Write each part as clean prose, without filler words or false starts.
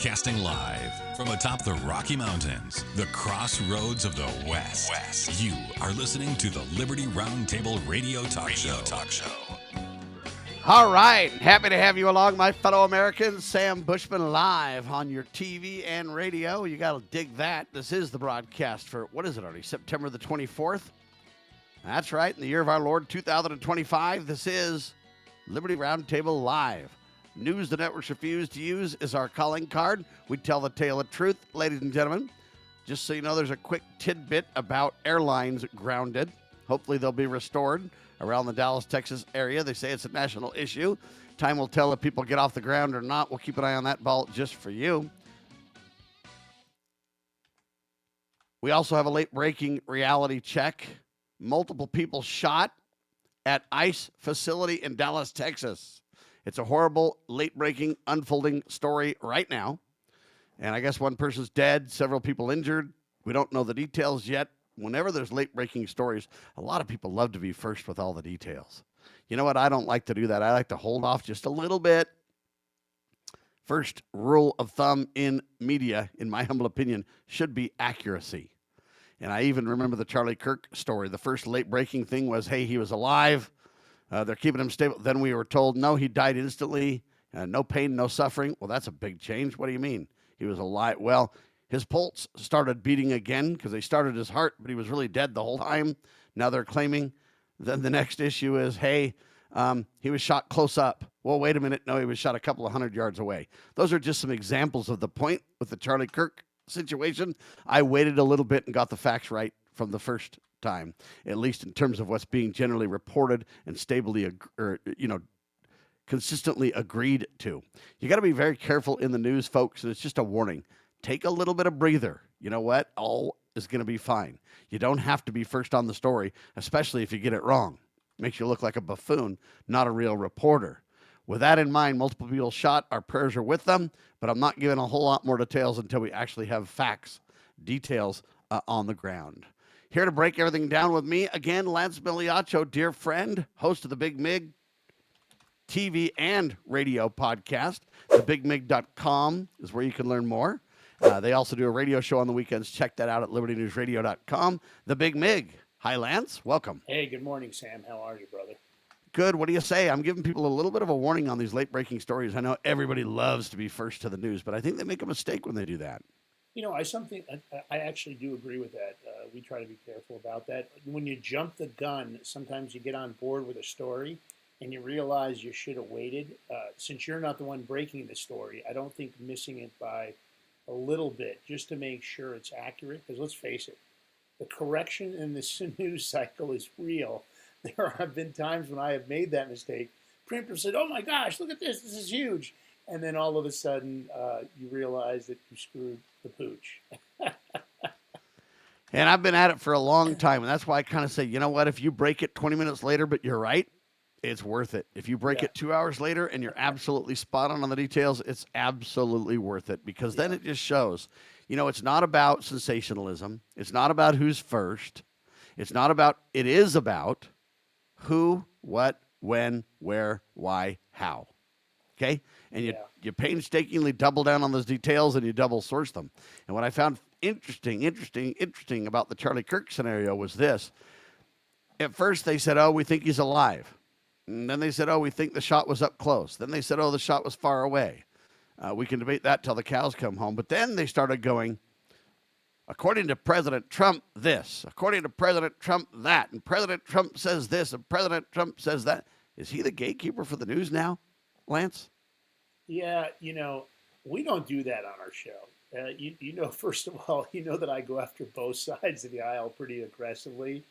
Broadcasting live from atop the Rocky Mountains, the crossroads of the West. You are listening to the Liberty Roundtable Radio Talk Show. All right. Happy to have you along, my fellow Americans. Sam Bushman live on your TV and radio. You got to dig that. This is the broadcast for, what is it already, September the 24th? That's right. In the year of our Lord, 2025, this is Liberty Roundtable Live. News the networks refuse to use is our calling card. We tell the tale of truth, ladies and gentlemen. Just so you know, there's a quick tidbit about airlines grounded. Hopefully they'll be restored around the Dallas, Texas area. They say it's a national issue. Time will tell if people get off the ground or not. We'll keep an eye on that ball just for you. We also have a late-breaking reality check. Multiple people shot at ICE facility in Dallas, Texas. It's a horrible, late-breaking, unfolding story right now. And I guess one person's dead, several people injured. We don't know the details yet. Whenever there's late-breaking stories, a lot of people love to be first with all the details. You know what? I don't like to do that. I like to hold off just a little bit. First rule of thumb in media, in my humble opinion, should be accuracy. And I even remember the Charlie Kirk story. The first late-breaking thing was, hey, he was alive. They're keeping him stable. Then we were told, no, he died instantly. No pain, no suffering. Well, that's a big change. What do you mean? He was alive. Well, his pulse started beating again because they started his heart, but he was really dead the whole time. Now they're claiming. Then the next issue is, hey, he was shot close up. Well, wait a minute. No, he was shot a couple of 100 yards away. Those are just some examples of the point with the Charlie Kirk situation. I waited a little bit and got the facts right from the first time, at least in terms of what's being generally reported and consistently agreed to. You got to be very careful in the news, folks, and it's just a warning. Take a little bit of breather. You know what? All is going to be fine. You don't have to be first on the story, especially if you get it wrong. Makes you look like a buffoon, not a real reporter. With that in mind, multiple people shot. Our prayers are with them, but I'm not giving a whole lot more details until we actually have facts, details on the ground. Here to break everything down with me, again, Lance Migliaccio, dear friend, host of the Big Mig TV and radio podcast. TheBigMig.com is where you can learn more. They also do a radio show on the weekends. Check that out at LibertyNewsRadio.com. The Big Mig. Hi, Lance. Welcome. Hey, good morning, Sam. How are you, brother? Good. What do you say? I'm giving people a little bit of a warning on these late-breaking stories. I know everybody loves to be first to the news, but I think they make a mistake when they do that. You know, I actually do agree with that. We try to be careful about that. When you jump the gun, sometimes you get on board with a story and you realize you should have waited. Since you're not the one breaking the story, I don't think missing it by a little bit just to make sure it's accurate. Because let's face it, the correction in this news cycle is real. There have been times when I have made that mistake. Printer said, oh my gosh, look at this. This is huge. And then all of a sudden, you realize that you screwed the pooch. And I've been at it for a long time, and that's why I kind of say, you know what, if you break it 20 minutes later, but you're right, it's worth it. If you break it 2 hours later and you're absolutely spot on the details, it's absolutely worth it, because then it just shows, you know, it's not about sensationalism. It's not about who's first. It is about who, what, when, where, why, how. Okay? And you painstakingly double down on those details and you double source them. And what I found interesting about the Charlie Kirk scenario was this. At first they said, oh, we think he's alive. And then they said, oh, we think the shot was up close. Then they said, oh, the shot was far away. We can debate that till the cows come home. But then they started going, according to President Trump, this. According to President Trump, that. And President Trump says this, and President Trump says that. Is he the gatekeeper for the news now, Lance? Yeah, you know, we don't do that on our show. You know, first of all, you know that I go after both sides of the aisle pretty aggressively.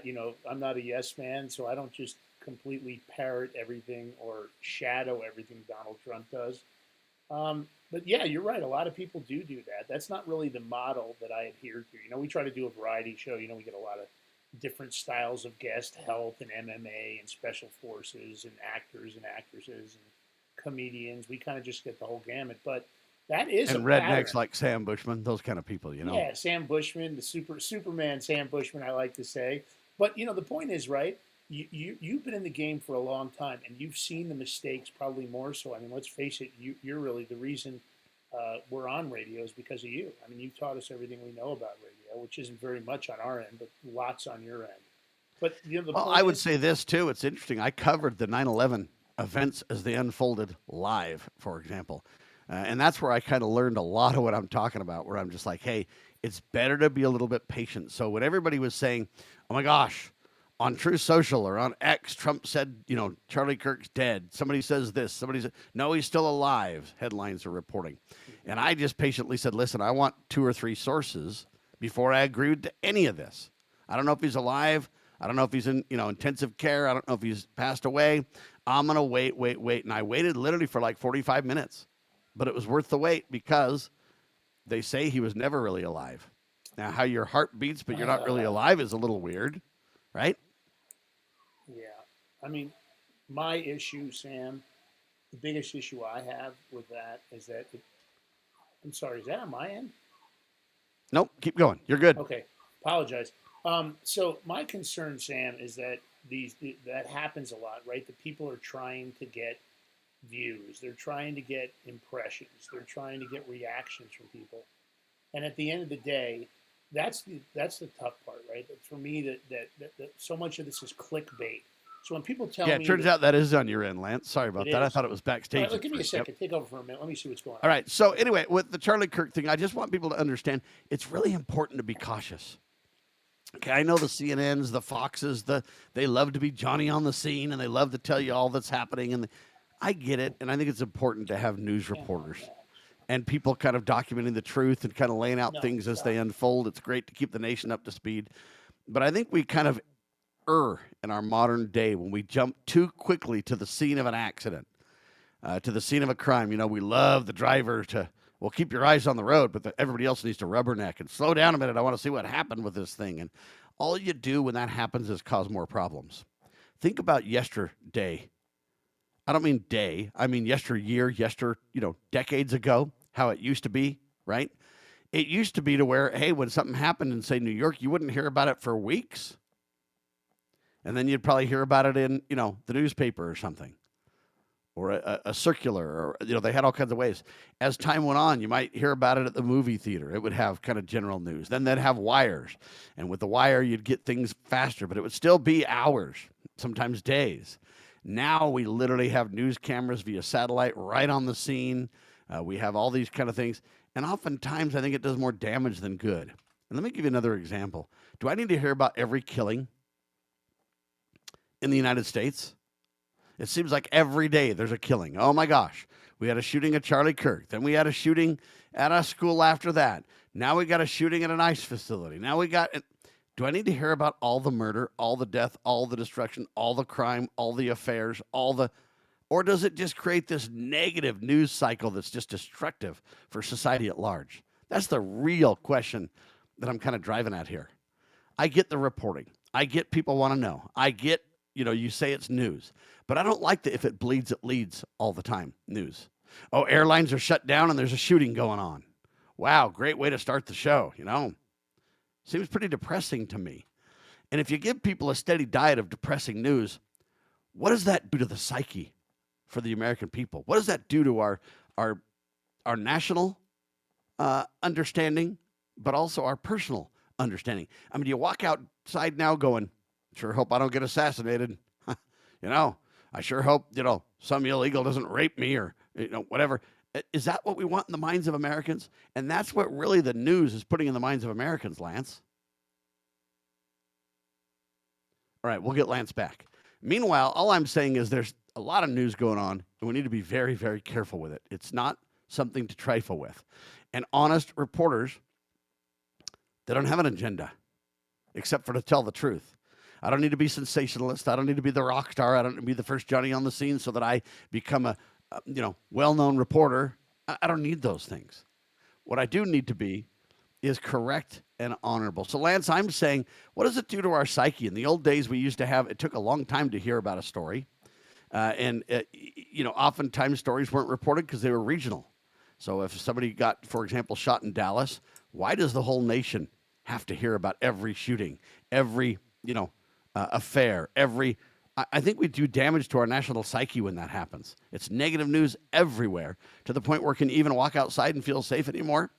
You know, I'm not a yes man, so I don't just completely parrot everything or shadow everything Donald Trump does. But yeah, you're right. A lot of people do that. That's not really the model that I adhere to. You know, we try to do a variety show. You know, we get a lot of different styles of guest, health and MMA and special forces and actors and actresses and comedians. We kind of just get the whole gamut. But that is and rednecks like Sam Bushman, those kind of people, you know. Yeah, Sam Bushman, the Superman Sam Bushman, I like to say. But you know, the point is, right? You've been in the game for a long time, and you've seen the mistakes probably more so. I mean, let's face it, you're really the reason we're on radios because of you. I mean, you've taught us everything we know about radio, which isn't very much on our end, but lots on your end. But the Well, point I would is, say this too. It's interesting. I covered the 9/11 events as they unfolded live, for example. And that's where I kind of learned a lot of what I'm talking about, where I'm just like, hey, it's better to be a little bit patient. So when everybody was saying, oh my gosh, on True Social or on X, Trump said, Charlie Kirk's dead. Somebody says this. Somebody said, no, he's still alive. Headlines are reporting. And I just patiently said, listen, I want 2 or 3 sources before I agreed to any of this. I don't know if he's alive. I don't know if he's in, intensive care. I don't know if he's passed away. I'm going to wait. And I waited literally for like 45 minutes. But it was worth the wait because they say he was never really alive. Now, how your heart beats, but you're not really alive is a little weird, right? yeah. I mean, my issue, Sam, the biggest issue I have with that is that, I'm sorry, is that on my end? Nope, keep going. You're good. Okay, apologize. So my concern, Sam, is that that happens a lot, right? The people are trying to get views, they're trying to get impressions, they're trying to get reactions from people, and at the end of the day, that's the tough part, right? For me, that so much of this is clickbait. So when people tell Yeah, me it turns out that is on your end, Lance. Sorry about it that. I is. thought it was All backstage. right, give me a first. second. Take over for a minute. Let me see what's going on. All right. So anyway, with the Charlie Kirk thing, I just want people to understand it's really important to be cautious. Okay, I know the CNNs, the Foxes, they love to be Johnny on the scene and they love to tell you all that's happening. And I get it, and I think it's important to have news reporters and people kind of documenting the truth and kind of laying out things as they unfold. It's great to keep the nation up to speed. But I think we kind of err in our modern day when we jump too quickly to the scene of an accident, to the scene of a crime. We love the driver to, well, keep your eyes on the road, but everybody else needs to rubberneck and slow down a minute. I want to see what happened with this thing. And all you do when that happens is cause more problems. Think about yesterday. I don't mean day. I mean yesteryear, decades ago, how it used to be, right? It used to be to where, hey, when something happened in, say, New York, you wouldn't hear about it for weeks. And then you'd probably hear about it in, the newspaper or something, or a circular, or, they had all kinds of ways. As time went on, you might hear about it at the movie theater. It would have kind of general news. Then they'd have wires. And with the wire, you'd get things faster, but it would still be hours, sometimes days. Now we literally have news cameras via satellite right on the scene. We have all these kind of things. And oftentimes, I think it does more damage than good. And let me give you another example. Do I need to hear about every killing in the United States? It seems like every day there's a killing. Oh my gosh. We had a shooting at Charlie Kirk. Then we had a shooting at a school after that. Now we got a shooting at an ICE facility. Now we got... Do I need to hear about all the murder, all the death, all the destruction, all the crime, all the affairs, or does it just create this negative news cycle that's just destructive for society at large? That's the real question that I'm kind of driving at here. I get the reporting. I get people want to know. I get, you say it's news, but I don't like the if it bleeds, it leads all the time news. Oh, airlines are shut down and there's a shooting going on. Wow, great way to start the show, Seems pretty depressing to me. And if you give people a steady diet of depressing news, what does that do to the psyche for the American people? What does that do to our national understanding, but also our personal understanding? I mean, you walk outside now going, sure hope I don't get assassinated. I sure hope, some illegal doesn't rape me or, whatever. Is that what we want in the minds of Americans? And that's what really the news is putting in the minds of Americans, Lance. All right, we'll get Lance back. Meanwhile, all I'm saying is there's a lot of news going on, and we need to be very, very careful with it. It's not something to trifle with. And honest reporters, they don't have an agenda, except for to tell the truth. I don't need to be sensationalist. I don't need to be the rock star. I don't need to be the first Johnny on the scene so that I become a well-known reporter. I don't need those things. What I do need to be is correct and honorable. So, Lance, I'm saying, what does it do to our psyche? In the old days, we used to have, it took a long time to hear about a story. Oftentimes stories weren't reported because they were regional. So if somebody got, for example, shot in Dallas, why does the whole nation have to hear about every shooting, every, affair, every I think we do damage to our national psyche when that happens. It's negative news everywhere to the point where we can even walk outside and feel safe anymore.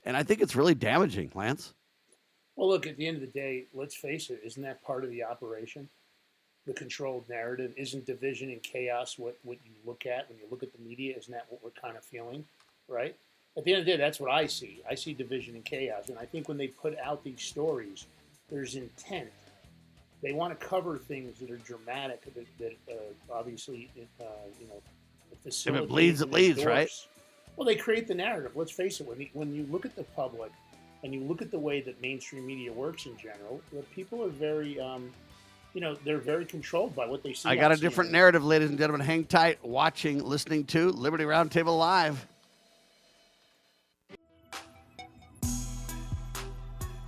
And I think it's really damaging, Lance. Well, look, at the end of the day, let's face it, isn't that part of the operation? The controlled narrative? Isn't division and chaos what you look at when you look at the media? Isn't that what we're kind of feeling, right? At the end of the day, that's what I see. I see division and chaos. And I think when they put out these stories, there's intent. They want to cover things that are dramatic, that obviously, the If it facilitate bleeds, it and leads, right? endorse. Well, they create the narrative. Let's face it. When you look at the public and you look at the way that mainstream media works in general, the people are very, they're very controlled by what they see. I got on a different CNN. narrative, ladies and gentlemen. Hang tight, watching, listening to Liberty Roundtable Live.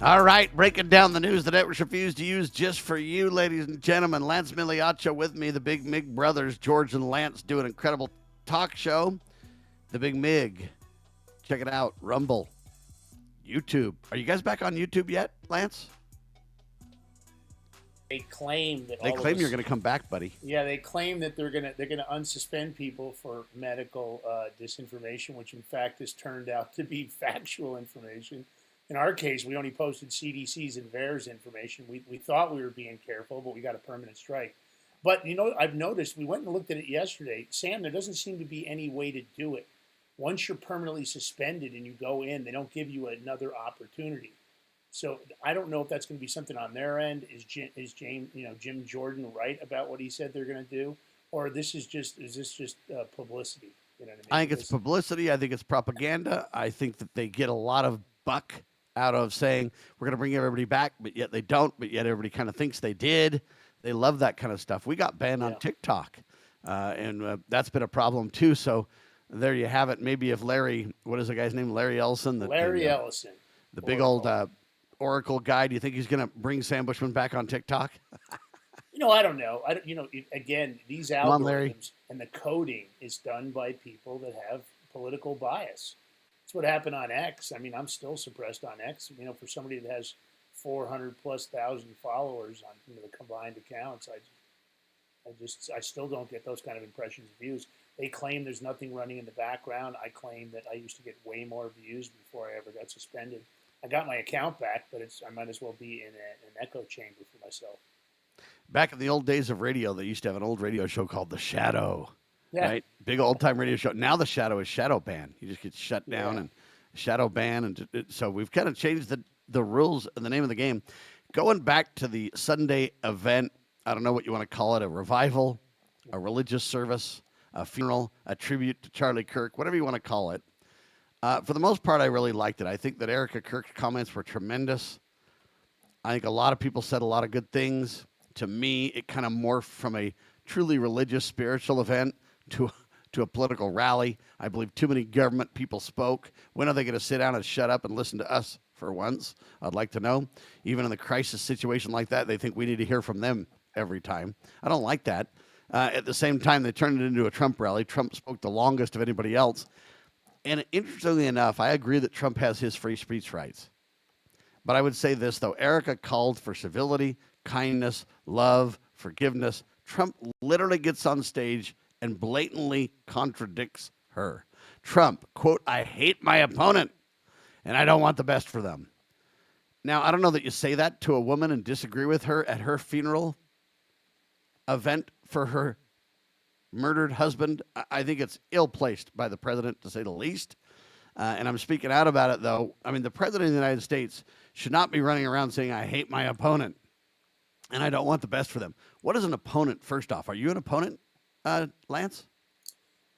All right, breaking down the news the networks refuse to use just for you, ladies and gentlemen. Lance Migliaccio with me, the Big Mig brothers, George and Lance, do an incredible talk show. The Big Mig. Check it out. Rumble. YouTube. Are you guys back on YouTube yet, Lance? They claim that They claim you're going to come back, buddy. Yeah, they claim that they're gonna unsuspend people for medical disinformation, which in fact has turned out to be factual information. In our case, we only posted CDC's and VAERS information. We thought we were being careful, but we got a permanent strike. But I've noticed, we went and looked at it yesterday. Sam, there doesn't seem to be any way to do it. Once you're permanently suspended and you go in, they don't give you another opportunity. So I don't know if that's going to be something on their end. Is Jim Jordan right about what he said they're going to do, or is this just publicity? You know what I mean? I think it's publicity. I think it's propaganda. I think that they get a lot of buck out of saying we're going to bring everybody back, but yet they don't. But yet everybody kind of thinks they did. They love that kind of stuff. We got banned on TikTok, and that's been a problem too. So there you have it. Maybe if Larry, what is the guy's name? Larry Ellison. Ellison. The big old Oracle guy. Do you think he's going to bring Sam Bushman back on TikTok? I don't know. Again, these Come on, Larry. algorithms and the coding is done by people that have political bias. That's what happened on X. I mean, I'm still suppressed on X. For somebody that has 400,000+ followers on the combined accounts, I still don't get those kind of impressions and views. They claim there's nothing running in the background. I claim that I used to get way more views before I ever got suspended. I got my account back, but I might as well be in an echo chamber for myself. Back in the old days of radio, they used to have an old radio show called The Shadow. Yeah. Right? Big old time radio show. Now The Shadow is shadow ban. You just get shut down and shadow ban. And so we've kind of changed the rules and the name of the game. Going back to the Sunday event, I don't know what you want to call it, a revival, a religious service, a funeral, a tribute to Charlie Kirk, whatever you want to call it. For the most part, I really liked it. I think that Erica Kirk's comments were tremendous. I think a lot of people said a lot of good things. To me, it kind of morphed from a truly religious, spiritual event to a political rally. I believe too many government people spoke. When are they going to sit down and shut up and listen to us for once? I'd like to know. Even in a crisis situation like that, they think we need to hear from them every time. I don't like that. At the same time, they turned it into a Trump rally. Trump spoke the longest of anybody else. And interestingly enough, I agree that Trump has his free speech rights. But I would say this, though. Erica called for civility, kindness, love, forgiveness. Trump literally gets on stage and blatantly contradicts her. Trump, quote, "I hate my opponent, and I don't want the best for them." Now, I don't know that you say that to a woman and disagree with her at her funeral event for her murdered husband. I think it's ill-placed by the president, to say the least. And I'm speaking out about it, though. I mean, the president of the United States should not be running around saying, "I hate my opponent, and I don't want the best for them." What is an opponent, first off? Are you an opponent, Lance?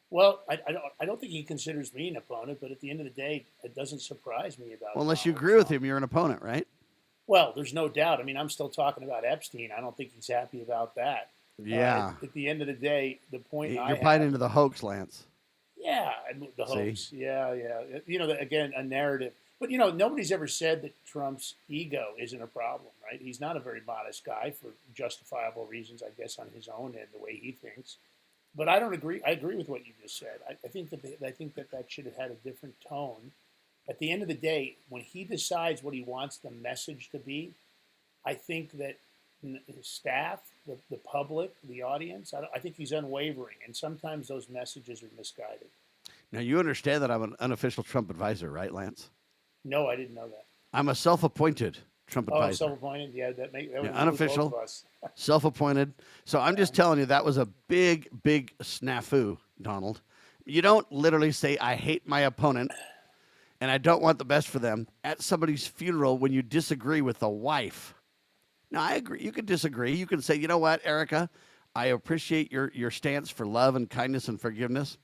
Well, I don't think he considers me an opponent, but at the end of the day, it doesn't surprise me about. Well, unless you agree with him, you're an opponent, right? Well, there's no doubt. I mean, I'm still talking about Epstein. I don't think he's happy about that. Yeah. At the end of the day, the point You're buying into the hoax, Lance. Yeah, the hoax. Yeah. Again, a narrative. But, nobody's ever said that Trump's ego isn't a problem, right? He's not a very modest guy for justifiable reasons, I guess, on his own and the way he thinks. But I don't agree. I agree with what you just said. I think that should have had a different tone. At the end of the day, when he decides what he wants the message to be, I think that his staff, the public, the audience. I think he's unwavering, and sometimes those messages are misguided. Now, you understand that I'm an unofficial Trump advisor, right, Lance? No, I didn't know that. I'm a self-appointed Trump Oh, advisor. self-appointed. Yeah, that would Unofficial, both of us. self-appointed. So I'm just telling you that was a big, big snafu, Donald. You don't literally say, I hate my opponent and I don't want the best for them at somebody's funeral when you disagree with the wife. Now, I agree. You can disagree. You can say, you know what, Erica, I appreciate your stance for love and kindness and forgiveness.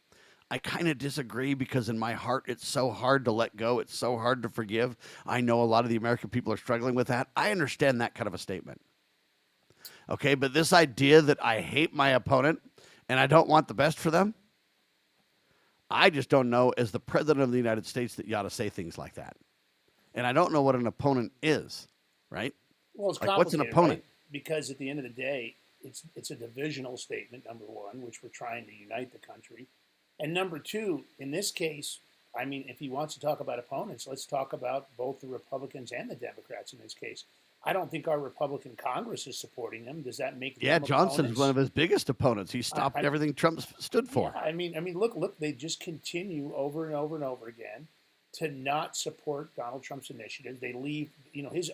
I kind of disagree because in my heart, it's so hard to let go. It's so hard to forgive. I know a lot of the American people are struggling with that. I understand that kind of a statement. Okay, but this idea that I hate my opponent and I don't want the best for them, I just don't know as the president of the United States that you ought to say things like that. And I don't know what an opponent is, right? Well, it's Like, complicated, what's an opponent? right? Because at the end of the day, it's a divisional statement, number one, which we're trying to unite the country. And number two, in this case, I mean, if he wants to talk about opponents, let's talk about both the Republicans and the Democrats in this case. I don't think our Republican Congress is supporting them. Does that make them Johnson's opponents? one of his biggest opponents. He stopped everything Trump stood for. Yeah, I mean, look, they just continue over and over and over again to not support Donald Trump's initiative. They leave, his.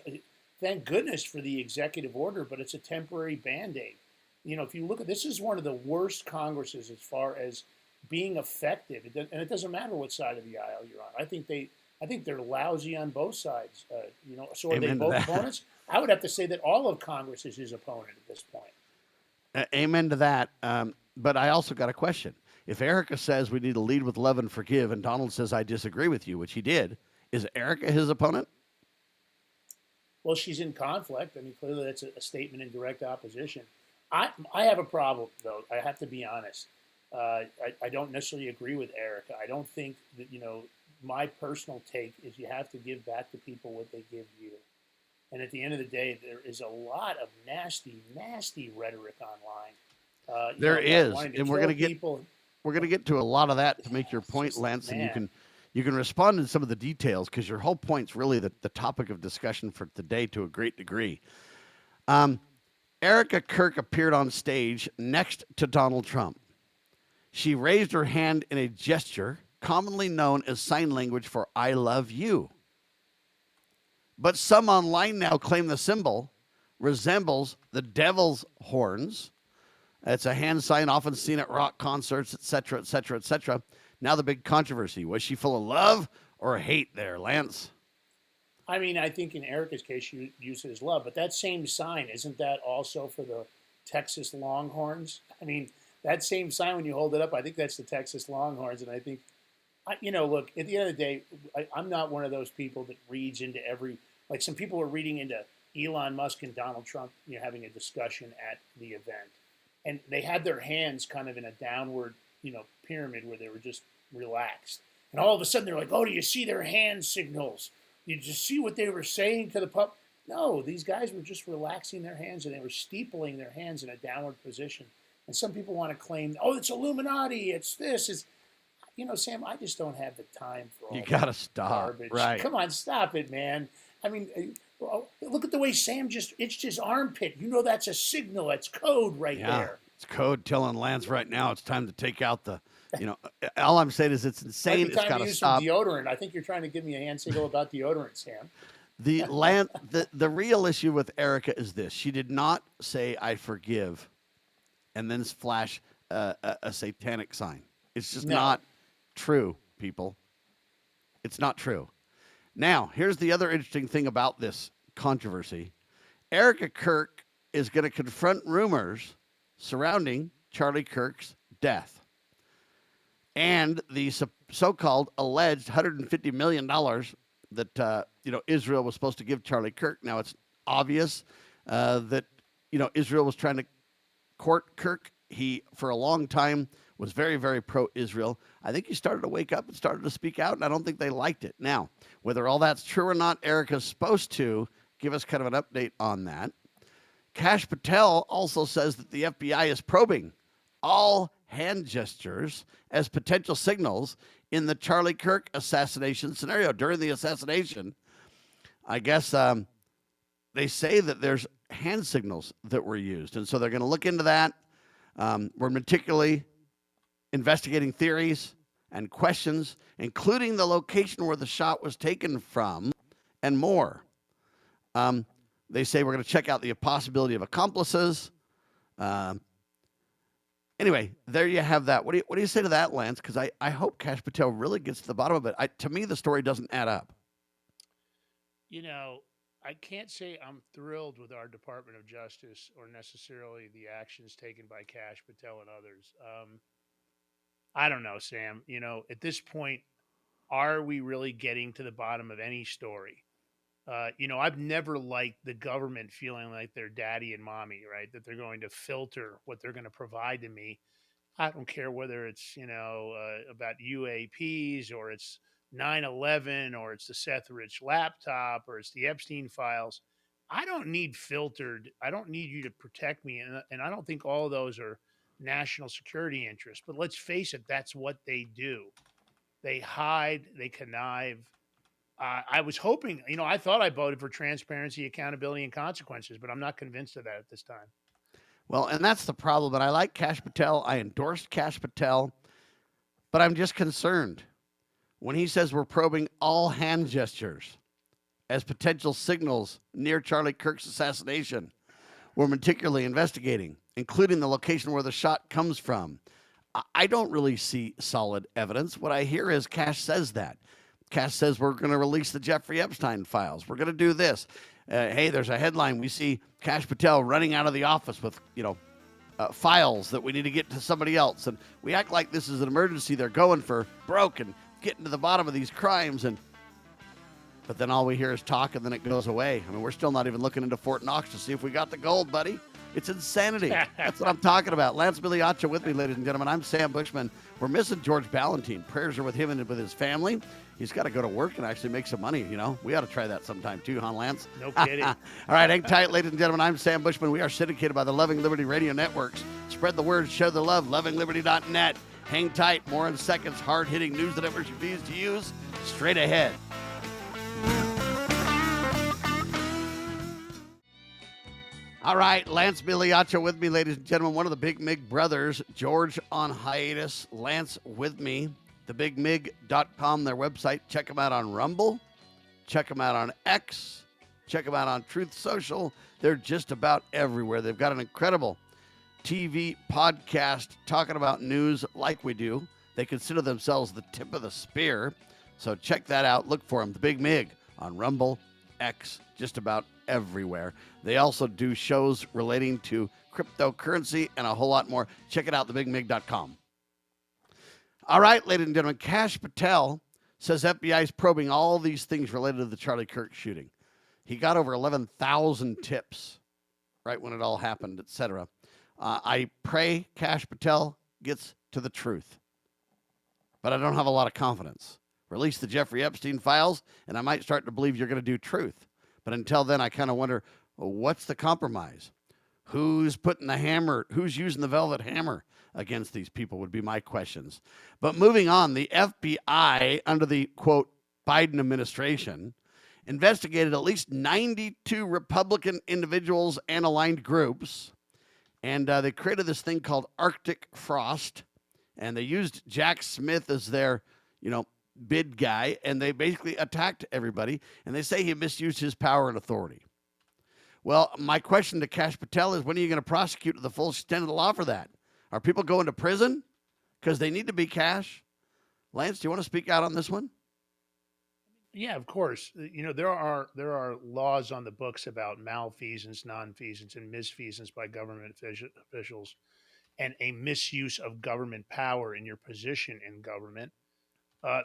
Thank goodness for the executive order, but it's a temporary Band-Aid. If you look at this, is one of the worst Congresses as far as being effective, and it doesn't matter what side of the aisle you're on. I think they're lousy on both sides. So are they both opponents? I would have to say that all of Congress is his opponent at this point. Amen to that. But I also got a question. If Erica says we need to lead with love and forgive, and Donald says I disagree with you, which he did, is Erica his opponent? Well, she's in conflict. I mean, clearly that's a statement in direct opposition. I have a problem, though. I have to be honest. I don't necessarily agree with Erica. I don't think that, my personal take is you have to give back to people what they give you. And at the end of the day, there is a lot of nasty, nasty rhetoric online. There is, and we're going to get to a lot of that to make your point, Lance, and you can respond in some of the details because your whole point's really the topic of discussion for today to a great degree. Erica Kirk appeared on stage next to Donald Trump. She raised her hand in a gesture commonly known as sign language for I love you. But some online now claim the symbol resembles the devil's horns. It's a hand sign often seen at rock concerts, etc., etc., etc. Now the big controversy. Was she full of love or hate there, Lance? I mean, I think in Erica's case, she used it as love. But that same sign, isn't that also for the Texas Longhorns? I mean, that same sign, when you hold it up, I think that's the Texas Longhorns. And I think, look, at the end of the day, I'm not one of those people that reads into every, like some people are reading into Elon Musk and Donald Trump, having a discussion at the event. And they had their hands kind of in a downward, pyramid where they were just relaxed. And all of a sudden they're like, oh, do you see their hand signals? Did you just see what they were saying to the public? No, these guys were just relaxing their hands and they were steepling their hands in a downward position. And some people want to claim, oh, it's Illuminati, it's this. It's, Sam, I just don't have the time for all You got to stop. garbage. Right. Come on, stop it, man. I mean, look at the way Sam just itched his armpit. That's a signal. That's code right there. It's code telling Lance right now it's time to take out the, all I'm saying is it's insane. It's got to stop. Some deodorant. I think you're trying to give me a hand signal about deodorant, Sam. The real issue with Erica is this. She did not say, I forgive, and then flash a satanic sign. It's just not true, people. It's not true. Now, here's the other interesting thing about this controversy. Erica Kirk is going to confront rumors surrounding Charlie Kirk's death and the so-called alleged $150 million that Israel was supposed to give Charlie Kirk. Now, it's obvious that Israel was trying to court Kirk. He, for a long time, was very, very pro-Israel. I think he started to wake up and started to speak out, and I don't think they liked it. Now, whether all that's true or not, Erica's supposed to give us kind of an update on that. Kash Patel also says that the FBI is probing all hand gestures as potential signals in the Charlie Kirk assassination scenario. During the assassination, I guess they say that there's hand signals that were used. And so they're going to look into that. We're meticulously investigating theories and questions, including the location where the shot was taken from and more. They say we're going to check out the possibility of accomplices. Anyway, there you have that. What do you say to that, Lance? Because I hope Kash Patel really gets to the bottom of it. To me, the story doesn't add up. You know, I can't say I'm thrilled with our Department of Justice or necessarily the actions taken by Kash Patel and others. I don't know, Sam. You know, at this point, are we really getting to the bottom of any story? You know, I've never liked the government feeling like they're daddy and mommy, right? That they're going to filter what they're going to provide to me. I don't care whether it's, about UAPs or it's 9/11 or it's the Seth Rich laptop or it's the Epstein files. I don't need filtered. I don't need you to protect me. And I don't think all of those are national security interests. But let's face it, that's what they do. They hide, they connive. I was hoping, I thought I voted for transparency, accountability, and consequences, but I'm not convinced of that at this time. Well, and that's the problem. And I like Kash Patel. I endorsed Kash Patel, but I'm just concerned when he says we're probing all hand gestures as potential signals near Charlie Kirk's assassination. We're meticulously investigating, including the location where the shot comes from. I don't really see solid evidence. What I hear is Kash says that. Kash says we're going to release the Jeffrey Epstein files. We're going to do this. Hey, there's a headline. We see Kash Patel running out of the office with, files that we need to get to somebody else. And we act like this is an emergency. They're going for broke and getting to the bottom of these crimes. But then all we hear is talk, and then it goes away. I mean, we're still not even looking into Fort Knox to see if we got the gold, buddy. It's insanity. That's what I'm talking about. Lance Migliaccio with me, ladies and gentlemen. I'm Sam Bushman. We're missing George Ballantine. Prayers are with him and with his family. He's got to go to work and actually make some money, We ought to try that sometime too, huh, Lance? No kidding. All right, hang tight, ladies and gentlemen. I'm Sam Bushman. We are syndicated by the Loving Liberty Radio Networks. Spread the word, share the love, lovingliberty.net. Hang tight. More in seconds. Hard-hitting news the networks refuse to use. Straight ahead. All right, Lance Migliaccio with me, ladies and gentlemen. One of the Big Mig brothers, George on hiatus. Lance with me. TheBigMig.com, their website. Check them out on Rumble. Check them out on X. Check them out on Truth Social. They're just about everywhere. They've got an incredible TV podcast talking about news like we do. They consider themselves the tip of the spear. So check that out. Look for them. The Big Mig on Rumble, X, just about everywhere. They also do shows relating to cryptocurrency and a whole lot more. Check it out, thebigmig.com. All right, ladies and gentlemen, Kash Patel says FBI is probing all these things related to the Charlie Kirk shooting. He got over 11,000 tips right when it all happened, etc. I pray Kash Patel gets to the truth, but I don't have a lot of confidence. Release the Jeffrey Epstein files, and I might start to believe you're going to do truth. But until then, I kind of wonder, what's the compromise? Who's putting the hammer? Who's using the velvet hammer against these people would be my questions. But moving on, the FBI, under the, quote, Biden administration, investigated at least 92 Republican individuals and aligned groups. And they created this thing called Arctic Frost. And they used Jack Smith as their, bid guy, and they basically attacked everybody, and they say he misused his power and authority. Well, my question to Kash Patel is, when are you going to prosecute to the full extent of the law for that? Are people going to prison? Because they need to be, Kash. Lance, do you want to speak out on this one? Yeah, of course. There are laws on the books about malfeasance, nonfeasance, and misfeasance by government officials, and a misuse of government power in your position in government.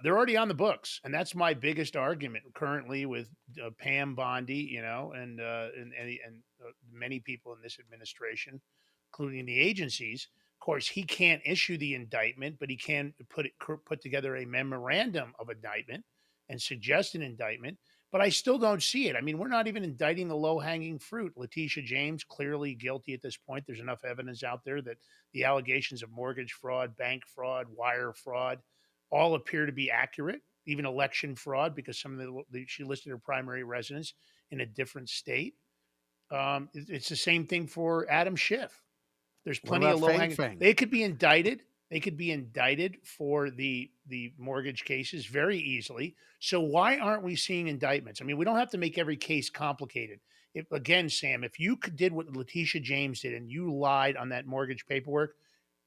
They're already on the books, and that's my biggest argument currently with Pam Bondi, and many people in this administration, including the agencies. Of course, he can't issue the indictment, but he can put together a memorandum of indictment and suggest an indictment. But I still don't see it. I mean, we're not even indicting the low-hanging fruit. Letitia James, clearly guilty at this point. There's enough evidence out there that the allegations of mortgage fraud, bank fraud, wire fraud, all appear to be accurate, even election fraud, because some of she listed her primary residence in a different state. It's the same thing for Adam Schiff. There's What plenty about of low Fang hanging. Fang? They could be indicted. They could be indicted for the mortgage cases very easily. So why aren't we seeing indictments? I mean, we don't have to make every case complicated. If, again, Sam, if you did what Letitia James did and you lied on that mortgage paperwork,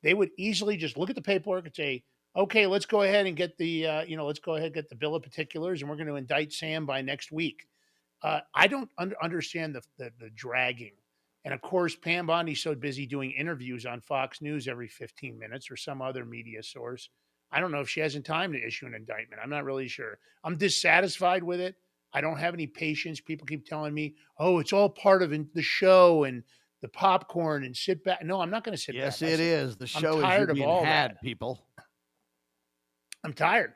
they would easily just look at the paperwork and say, "Okay, let's go ahead and get let's go ahead and get the bill of particulars, and we're going to indict Sam by next week." I don't understand the dragging. And of course, Pam Bondi's so busy doing interviews on Fox News every 15 minutes or some other media source. I don't know if she hasn't time to issue an indictment. I'm not really sure. I'm dissatisfied with it. I don't have any patience. People keep telling me, oh, it's all part of the show and the popcorn and sit back. No, I'm not going to sit back. Yes, it is. The I'm show is you're tired of being all that. had, people. I'm tired.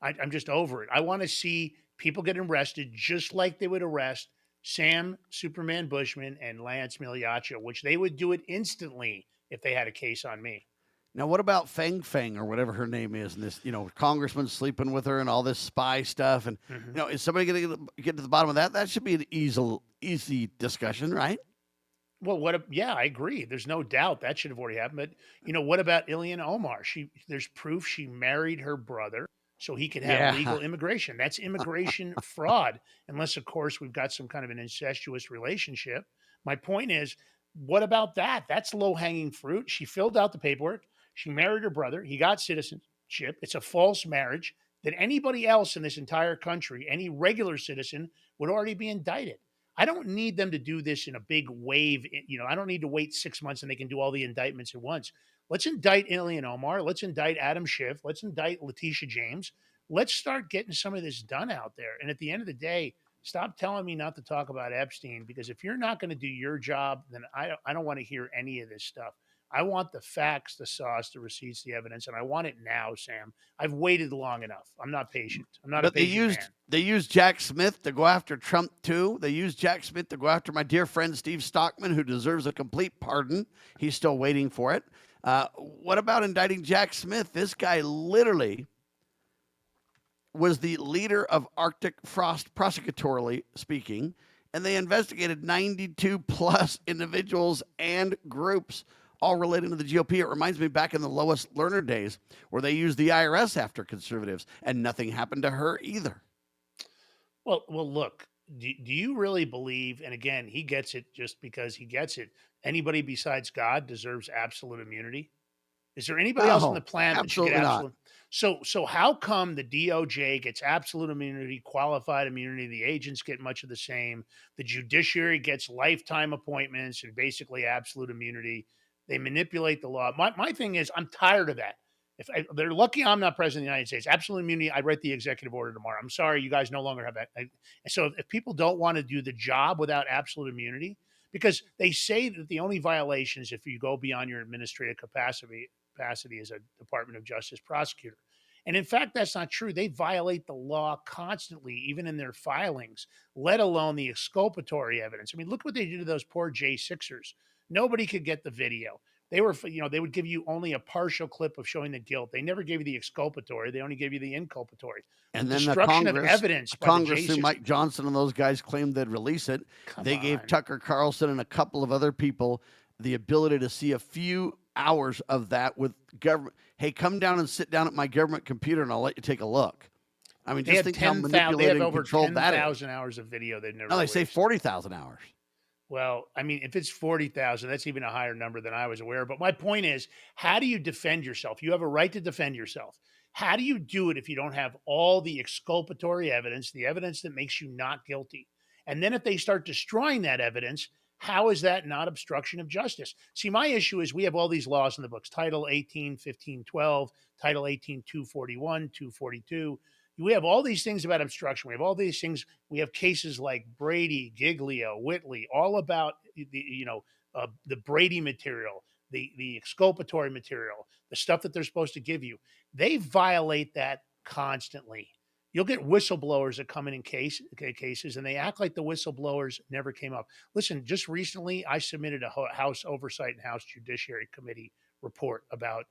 I'm just over it. I want to see people get arrested just like they would arrest Sam Superman Bushman and Lance Migliaccio, which they would do it instantly if they had a case on me. Now, what about Fang Fang or whatever her name is? And this, congressman sleeping with her and all this spy stuff. And, Mhm. is somebody going to get to the bottom of that? That should be an easy discussion, right? Well, yeah, I agree. There's no doubt that should have already happened. But what about Ilhan Omar? There's proof she married her brother so he could have Yeah. legal immigration. That's immigration fraud, unless of course we've got some kind of an incestuous relationship. My point is, what about that? That's low hanging fruit. She filled out the paperwork. She married her brother. He got citizenship. It's a false marriage that anybody else in this entire country, any regular citizen, would already be indicted. I don't need them to do this in a big wave. I don't need to wait 6 months and they can do all the indictments at once. Let's indict Ilhan Omar. Let's indict Adam Schiff. Let's indict Letitia James. Let's start getting some of this done out there. And at the end of the day, stop telling me not to talk about Epstein, because if you're not going to do your job, then I don't want to hear any of this stuff. I want the facts, the sauce, the receipts, the evidence, and I want it now, Sam. I've waited long enough. I'm not patient. I'm not a But they patient used man. they used Jack Smith to go after Trump too. They used Jack Smith to go after my dear friend Steve Stockman, who deserves a complete pardon. He's still waiting for it. What about indicting Jack Smith? This guy literally was the leader of Arctic Frost, prosecutorially speaking, and they investigated 92 plus individuals and groups, all related to the GOP. It reminds me back in the Lois Lerner days where they used the IRS after conservatives, and nothing happened to her either. Well, look, do you really believe, and again, he gets it just because he gets it, anybody besides God deserves absolute immunity? Is there anybody else on the No, planet that should get absolutely not. absolute? So how come the DOJ gets absolute immunity, qualified immunity? The agents get much of the same. The judiciary gets lifetime appointments and basically absolute immunity. They manipulate the law. My thing is, I'm tired of that. If they're lucky I'm not president of the United States, absolute immunity, I write the executive order tomorrow. I'm sorry, you guys no longer have that. And so if people don't want to do the job without absolute immunity, because they say that the only violation is if you go beyond your administrative capacity as a Department of Justice prosecutor. And in fact, that's not true. They violate the law constantly, even in their filings, let alone the exculpatory evidence. I mean, look what they did to those poor J6ers. Nobody could get the video. They would give you only a partial clip of showing the guilt. They never gave you the exculpatory. They only gave you the inculpatory. The And then destruction of evidence by the Congress through J6. Mike Johnson and those guys claimed they'd release it. Come They gave on. Tucker Carlson and a couple of other people the ability to see a few hours of that with government. Hey, come down and sit down at my government computer and I'll let you take a look. I mean, just think how They manipulated have and over controlled that is. 10,000 hours of video they've never No, they say released. 40,000 hours. Well, I mean, if it's 40,000, that's even a higher number than I was aware of. But my point is, how do you defend yourself? You have a right to defend yourself. How do you do it if you don't have all the exculpatory evidence, the evidence that makes you not guilty? And then if they start destroying that evidence, how is that not obstruction of justice? See, my issue is we have all these laws in the books, Title 18, 15, 12, Title 18, 241, 242. We have all these things about obstruction. We have all these things. We have cases like Brady, Giglio, Whitley, all about the Brady material, the exculpatory material, the stuff that they're supposed to give you. They violate that constantly. You'll get whistleblowers that come in cases, and they act like the whistleblowers never came up. Listen, just recently, I submitted a House Oversight and House Judiciary Committee report about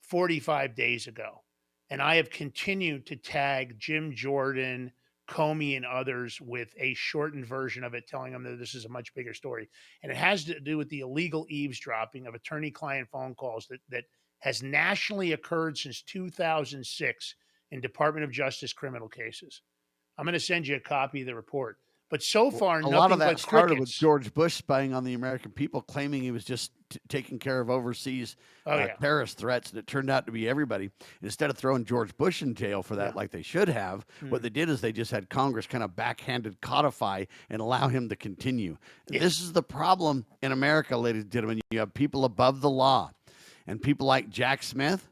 45 days ago. And I have continued to tag Jim Jordan, Comey and others with a shortened version of it, telling them that this is a much bigger story. And it has to do with the illegal eavesdropping of attorney-client phone calls that has nationally occurred since 2006 in Department of Justice criminal cases. I'm going to send you a copy of the report. But so Well, far, a lot nothing of that but started with crickets. George Bush spying on the American people, claiming he was just taking care of overseas Oh, yeah. terrorist threats, and it turned out to be everybody. And instead of throwing George Bush in jail for that, Yeah. like they should have, what they did is they just had Congress kind of backhanded codify and allow him to continue. Yeah. This is the problem in America, ladies and gentlemen. You have people above the law, and people like Jack Smith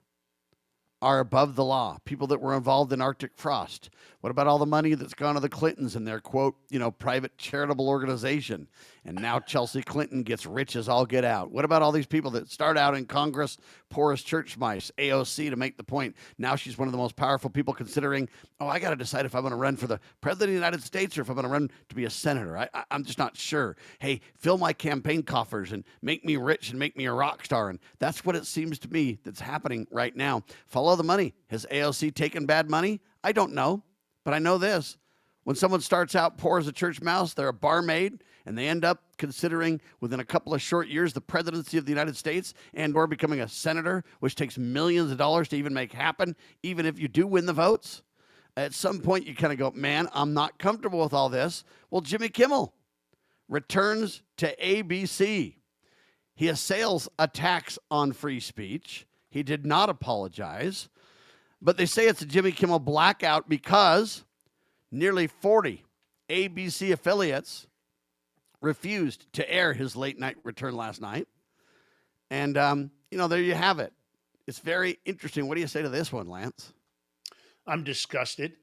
are above the law, people that were involved in Arctic frost. What about all the money that's gone to the Clintons and their, quote, private charitable organization? And now Chelsea Clinton gets rich as all get out. What about all these people that start out in Congress, poor as church mice, AOC to make the point? Now she's one of the most powerful people considering, I got to decide if I'm going to run for the president of the United States or if I'm going to run to be a senator. I'm just not sure. Hey, fill my campaign coffers and make me rich and make me a rock star. And that's what it seems to me that's happening right now. Follow the money. Has AOC taken bad money? I don't know. But I know this. When someone starts out poor as a church mouse, they're a barmaid, and they end up considering within a couple of short years the presidency of the United States and or becoming a senator, which takes millions of dollars to even make happen, even if you do win the votes. At some point, you kind of go, man, I'm not comfortable with all this. Well, Jimmy Kimmel returns to ABC. He assails attacks on free speech. He did not apologize. But they say it's a Jimmy Kimmel blackout because nearly 40 ABC affiliates refused to air his late night return last night. And, there you have it. It's very interesting. What do you say to this one, Lance? I'm disgusted.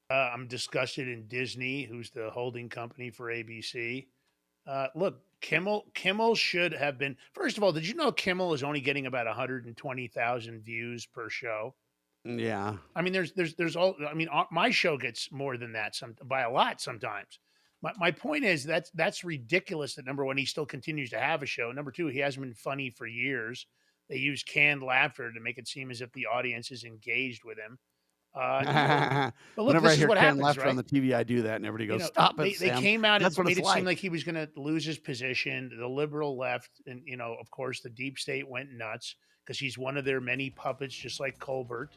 I'm disgusted in Disney, who's the holding company for ABC. Look, Kimmel should have been. First of all, did you know Kimmel is only getting about 120,000 views per show? Yeah. I mean, there's all. I mean, my show gets more than that by a lot sometimes. My point is that's ridiculous. That number one, he still continues to have a show. Number two, he hasn't been funny for years. They use canned laughter to make it seem as if the audience is engaged with him. But look, Whenever I this is hear what canned happens, laughter right? on the TV, I do that, and everybody goes, "Stop it, They Sam." came out That's and what made it's it seem like. like he was going to lose his position. The liberal left, and of course, the deep state went nuts because he's one of their many puppets, just like Colbert.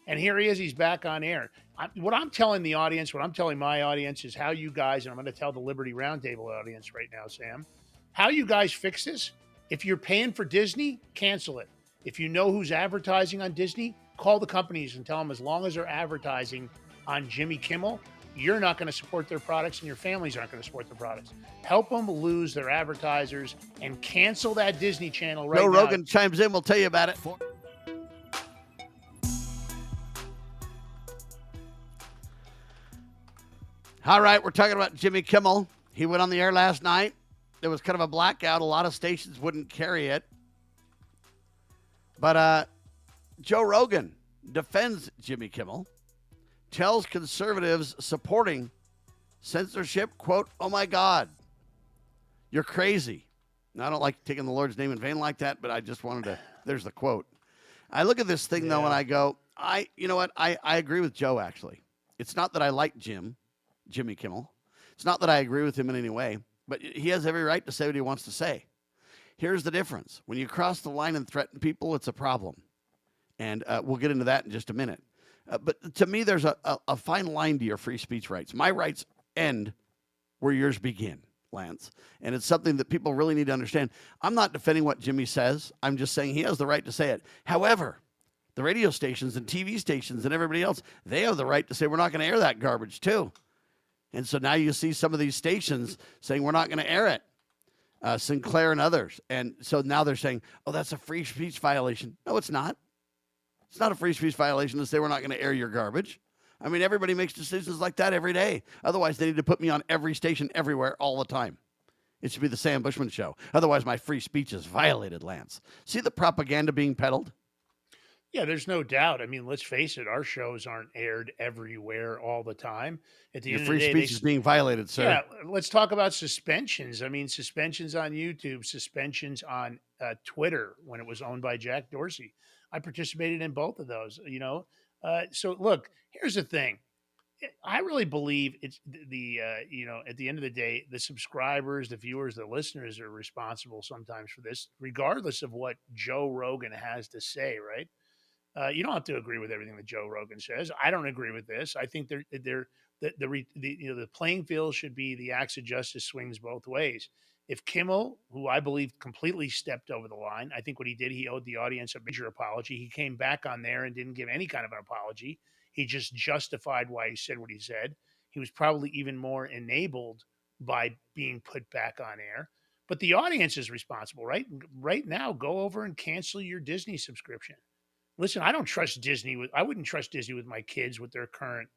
And here he is. He's back on air. What I'm telling the audience, what I'm telling my audience is how you guys, and I'm going to tell the Liberty Roundtable audience right now, Sam, how you guys fix this. If you're paying for Disney, cancel it. If you know who's advertising on Disney, call the companies and tell them as long as they're advertising on Jimmy Kimmel, you're not going to support their products and your families aren't going to support their products. Help them lose their advertisers and cancel that Disney channel right Joe now. Rogan chimes in. We'll tell you about it. All right, we're talking about Jimmy Kimmel. He went on the air last night. There was kind of a blackout. A lot of stations wouldn't carry it. But Joe Rogan defends Jimmy Kimmel, tells conservatives supporting censorship, quote, "Oh my God, you're crazy." Now, I don't like taking the Lord's name in vain like that, but I just wanted to, there's the quote. I look at this thing, though, and I go, you know what? I agree with Joe, actually. It's not that I like Jimmy Kimmel. It's not that I agree with him in any way, but he has every right to say what he wants to say. Here's the difference. When you cross the line and threaten people, it's a problem. And we'll get into that in just a minute. But to me, there's a fine line to your free speech rights. My rights end where yours begin, Lance. And it's something that people really need to understand. I'm not defending what Jimmy says. I'm just saying he has the right to say it. However, the radio stations and TV stations and everybody else, they have the right to say we're not going to air that garbage too. And so now you see some of these stations saying we're not going to air it. Sinclair and others. And so now they're saying, oh, that's a free speech violation. No, it's not. It's not a free speech violation to say we're not going to air your garbage. I mean, everybody makes decisions like that every day. Otherwise, they need to put me on every station everywhere all the time. It should be the Sam Bushman show. Otherwise, my free speech is violated, Lance. See the propaganda being peddled? Yeah, there's no doubt. I mean, let's face it, our shows aren't aired everywhere all the time. At the Your end of the free day, speech is being violated, sir. yeah, let's talk about suspensions. I mean, suspensions on YouTube, suspensions on Twitter when it was owned by Jack Dorsey. I participated in both of those, So look, here's the thing. I really believe it's at the end of the day, the subscribers, the viewers, the listeners are responsible sometimes for this, regardless of what Joe Rogan has to say, right? You don't have to agree with everything that Joe Rogan says. I don't agree with this. I think the playing field should be the axe of justice swings both ways. If Kimmel, who I believe completely stepped over the line, I think what he did, he owed the audience a major apology. He came back on there and didn't give any kind of an apology. He just justified why he said what he said. He was probably even more enabled by being put back on air. But the audience is responsible, right? Right now, go over and cancel your Disney subscription. Listen, I wouldn't trust Disney with my kids with their current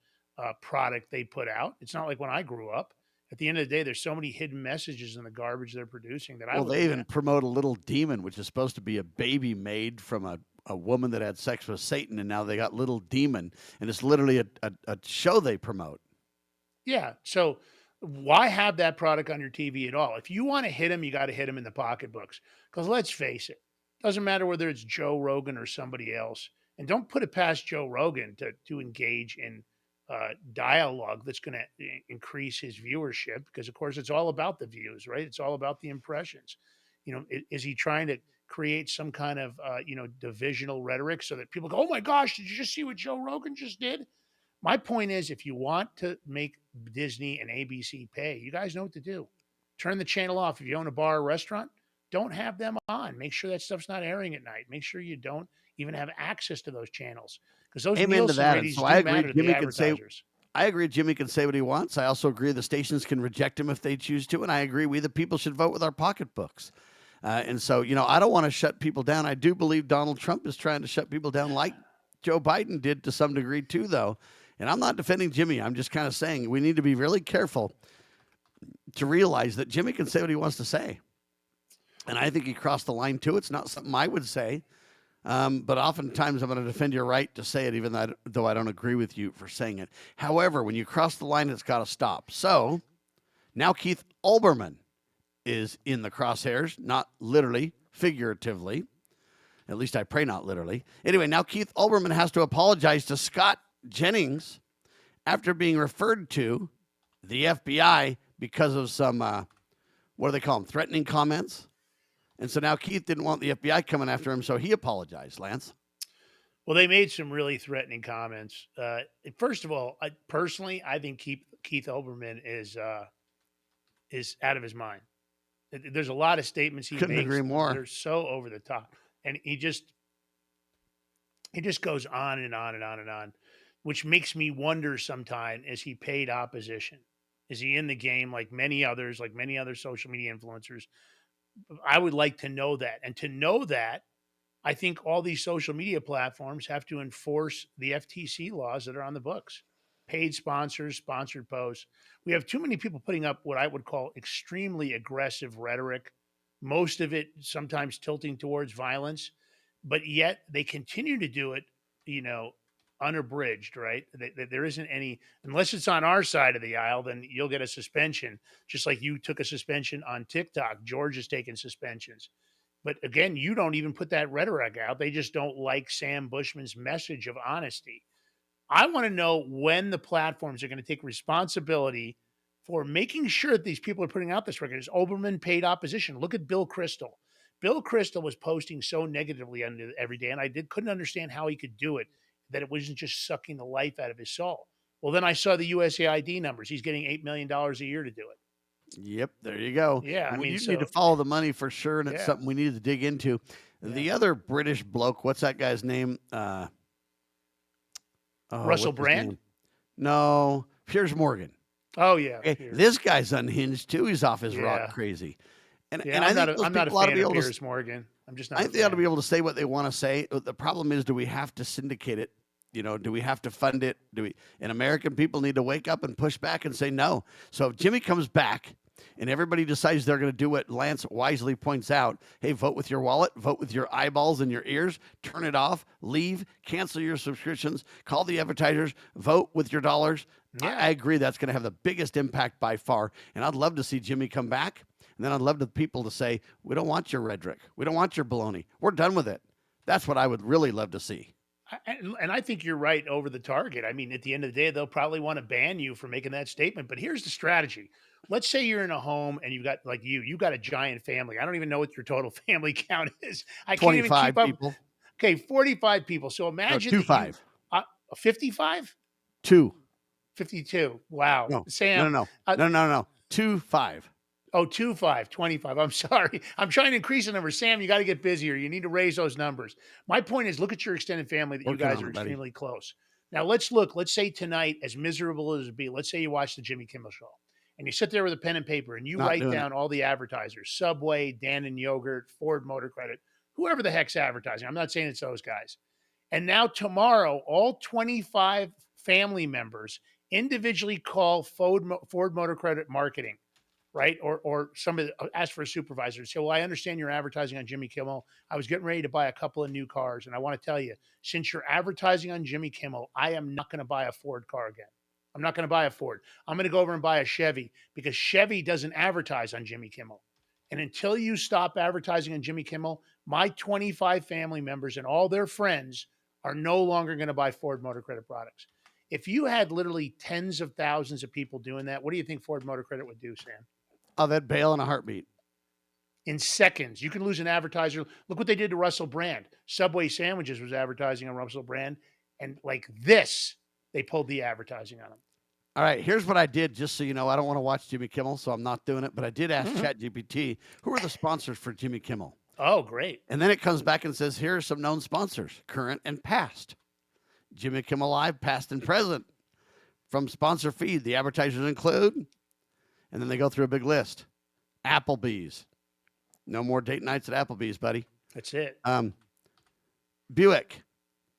product they put out. It's not like when I grew up. At the end of the day, there's so many hidden messages in the garbage they're producing that I Well, they wouldn't. even promote a little demon, which is supposed to be a baby made from a woman that had sex with Satan, and now they got little demon, and it's literally a show they promote. Yeah. So why have that product on your TV at all? If you want to hit them, you got to hit them in the pocketbooks. Because let's face it, doesn't matter whether it's Joe Rogan or somebody else. And don't put it past Joe Rogan to engage in dialogue that's going to increase his viewership. Because of course, it's all about the views, right? It's all about the impressions. Is he trying to create some kind of divisional rhetoric so that people go, "Oh my gosh, did you just see what Joe Rogan just did?" My point is, if you want to make Disney and ABC pay, you guys know what to do. Turn the channel off. If you own a bar or restaurant, don't have them on. Make sure that stuff's not airing at night. Make sure you don't even have access to those channels because those Amen to Nielsen that. And ratings so I do agree. matter to the Jimmy can say advertisers. I agree Jimmy can say what he wants. I also agree the stations can reject him if they choose to. And I agree we, the people, should vote with our pocketbooks. And so, I don't want to shut people down. I do believe Donald Trump is trying to shut people down like Joe Biden did to some degree too, though. And I'm not defending Jimmy. I'm just kind of saying we need to be really careful to realize that Jimmy can say what he wants to say. And I think he crossed the line too. It's not something I would say. But oftentimes I'm going to defend your right to say it, even though I don't agree with you for saying it. However, when you cross the line, it's got to stop. So now Keith Olbermann is in the crosshairs, not literally, figuratively. At least I pray not literally. Anyway, now Keith Olbermann has to apologize to Scott Jennings after being referred to the FBI because of some, what do they call them, threatening comments. And so now Keith didn't want the FBI coming after him, so he apologized, Lance. Well, they made some really threatening comments. First of all, I think Keith Olbermann is out of his mind. There's a lot of statements he Couldn't makes agree more. that are so over the top, and he just goes on and on and on and on, which makes me wonder sometimes: is he paid opposition? Is he in the game like many other social media influencers? I would like to know that, and to know that, I think all these social media platforms have to enforce the FTC laws that are on the books. Paid sponsors, sponsored posts. We have too many people putting up what I would call extremely aggressive rhetoric, most of it sometimes tilting towards violence, but yet they continue to do it, you know, unabridged, right? There isn't any, unless it's on our side of the aisle, then you'll get a suspension, just like you took a suspension on TikTok. George has taken suspensions. But again, you don't even put that rhetoric out. They just don't like Sam Bushman's message of honesty. I want to know when the platforms are going to take responsibility for making sure that these people are putting out this record. Is Oberman paid opposition? Look at Bill Kristol. Bill Kristol was posting so negatively every day, and I couldn't understand how he could do it, that it wasn't just sucking the life out of his soul. Well, then I saw the USAID numbers. He's getting $8 million a year to do it. Yep, there you go. Yeah, and we do need to follow the money for sure, and it's something we need to dig into. Yeah. The other British bloke, what's that guy's name? Russell Brand? No, Piers Morgan. Oh yeah, okay. This guy's unhinged too. He's off his rock crazy. And I think I'm not a fan of Piers Morgan. I'm just not. I think they ought to be able to say what they want to say. The problem is, do we have to syndicate it? Do we have to fund it? And American people need to wake up and push back and say no. So if Jimmy comes back and everybody decides they're going to do what Lance wisely points out, hey, vote with your wallet, vote with your eyeballs and your ears, turn it off, leave, cancel your subscriptions, call the advertisers, vote with your dollars. Yeah. I agree that's going to have the biggest impact by far. And I'd love to see Jimmy come back. And then I'd love the people to say, we don't want your rhetoric. We don't want your baloney. We're done with it. That's what I would really love to see. And I think you're right over the target. I mean, at the end of the day, they'll probably want to ban you for making that statement. But here's the strategy. Let's say you're in a home and you got like you got a giant family. I don't even know what your total family count is. I can't even 25 keep up. people. Okay, 45 people. So No, imagine two that you five. 55, Two. 52. Wow. No. Sam. No. 25. Oh, 25, 25. I'm sorry. I'm trying to increase the number. Sam, you got to get busier. You need to raise those numbers. My point is, look at your extended family that you Working guys on are it, buddy. extremely close. Now, let's look. Let's say tonight, as miserable as it be, let's say you watch the Jimmy Kimmel show and you sit there with a pen and paper and you Not write doing down all the advertisers, Subway, Dan and Yogurt, Ford Motor Credit, whoever the heck's advertising. I'm not saying it's those guys. And now tomorrow, all 25 family members individually call Ford Motor Credit Marketing, right? Or somebody ask for a supervisor. Say, well, I understand you're advertising on Jimmy Kimmel. I was getting ready to buy a couple of new cars. And I want to tell you, since you're advertising on Jimmy Kimmel, I am not going to buy a Ford car again. I'm not going to buy a Ford. I'm going to go over and buy a Chevy because Chevy doesn't advertise on Jimmy Kimmel. And until you stop advertising on Jimmy Kimmel, my 25 family members and all their friends are no longer going to buy Ford Motor Credit products. If you had literally tens of thousands of people doing that, what do you think Ford Motor Credit would do, Sam? Oh, that bail in a heartbeat. In seconds, you can lose an advertiser. Look what they did to Russell Brand. Subway sandwiches was advertising on Russell Brand, and like this, they pulled the advertising on him. All right, here's what I did, just so you know. I don't want to watch Jimmy Kimmel, so I'm not doing it. But I did ask ChatGPT, who are the sponsors for Jimmy Kimmel? Oh, great. And then it comes back and says, here are some known sponsors, current and past. Jimmy Kimmel Live, past and present. From sponsor feed, the advertisers include, and then they go through a big list. Applebee's. No more date nights at Applebee's, buddy. That's it. Buick.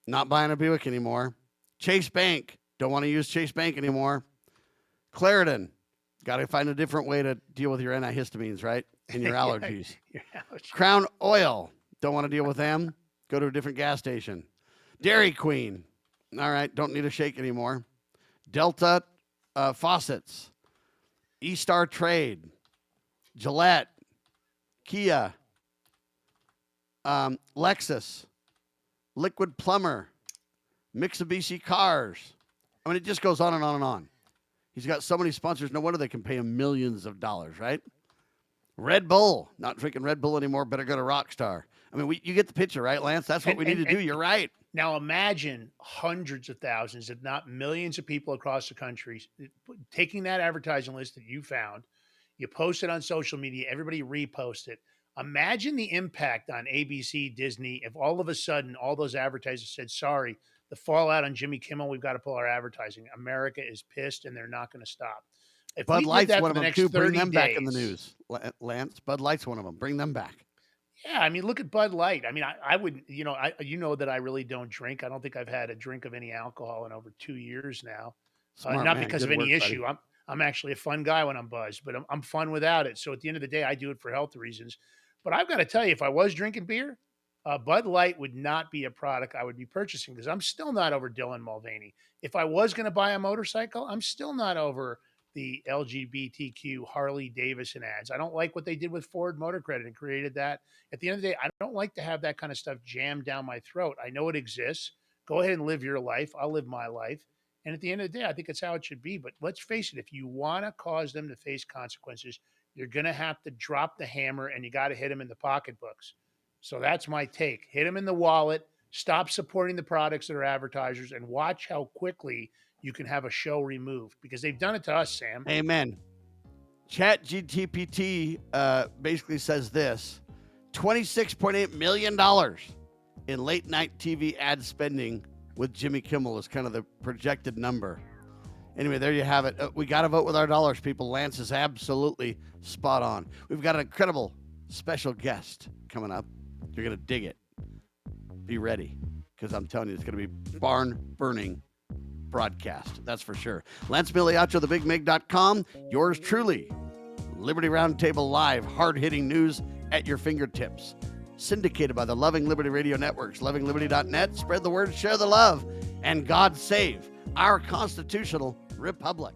Not buying a Buick anymore. Chase Bank. Don't want to use Chase Bank anymore. Claritin. Got to find a different way to deal with your antihistamines, right? And your allergies. Your allergies. Crown Oil. Don't want to deal with them. Go to a different gas station. Dairy Queen. All right. Don't need a shake anymore. Delta Faucets. E-Star Trade. Gillette. Kia. Lexus. Liquid Plumber. Mitsubishi Cars. I mean, it just goes on and on and on. He's got so many sponsors. No wonder they can pay him millions of dollars, right? Red Bull. Not drinking Red Bull anymore. Better go to Rockstar. I mean, you get the picture, right, Lance? That's what we need to do. You're right. Now imagine hundreds of thousands, if not millions of people across the country taking that advertising list that you found, you post it on social media, everybody repost it. Imagine the impact on ABC, Disney, if all of a sudden all those advertisers said, sorry, the fallout on Jimmy Kimmel, we've got to pull our advertising. America is pissed and they're not going to stop. If Bud Light's one of them too. Bring them back in the news. Lance. Bud Light's one of them. Bring them back. Yeah, I mean, look at Bud Light. I mean, I would, you know that I really don't drink. I don't think I've had a drink of any alcohol in over 2 years now. Smart Not man. because Good of any work, issue. buddy. I'm actually a fun guy when I'm buzzed, but I'm fun without it. So at the end of the day, I do it for health reasons. But I've got to tell you, if I was drinking beer, Bud Light would not be a product I would be purchasing because I'm still not over Dylan Mulvaney. If I was going to buy a motorcycle, I'm still not over the LGBTQ Harley Davidson ads. I don't like what they did with Ford Motor Credit and created that. At the end of the day, I don't like to have that kind of stuff jammed down my throat. I know it exists. Go ahead and live your life. I'll live my life. And at the end of the day, I think it's how it should be. But let's face it, if you want to cause them to face consequences, you're going to have to drop the hammer and you got to hit them in the pocketbooks. So that's my take. Hit them in the wallet. Stop supporting the products that are advertisers and watch how quickly you can have a show removed because they've done it to us, Sam. Amen. ChatGPT basically says this: $26.8 million in late night TV ad spending with Jimmy Kimmel is kind of the projected number. Anyway, there you have it. We got to vote with our dollars, people. Lance is absolutely spot on. We've got an incredible special guest coming up. You're going to dig it. Be ready, because I'm telling you, it's going to be barn-burning broadcast. That's for sure. Lance Migliaccio, thebigmig.com. Yours truly. Liberty Roundtable Live, hard-hitting news at your fingertips. Syndicated by the Loving Liberty Radio Networks, lovingliberty.net. Spread the word, share the love, and God save our constitutional republic.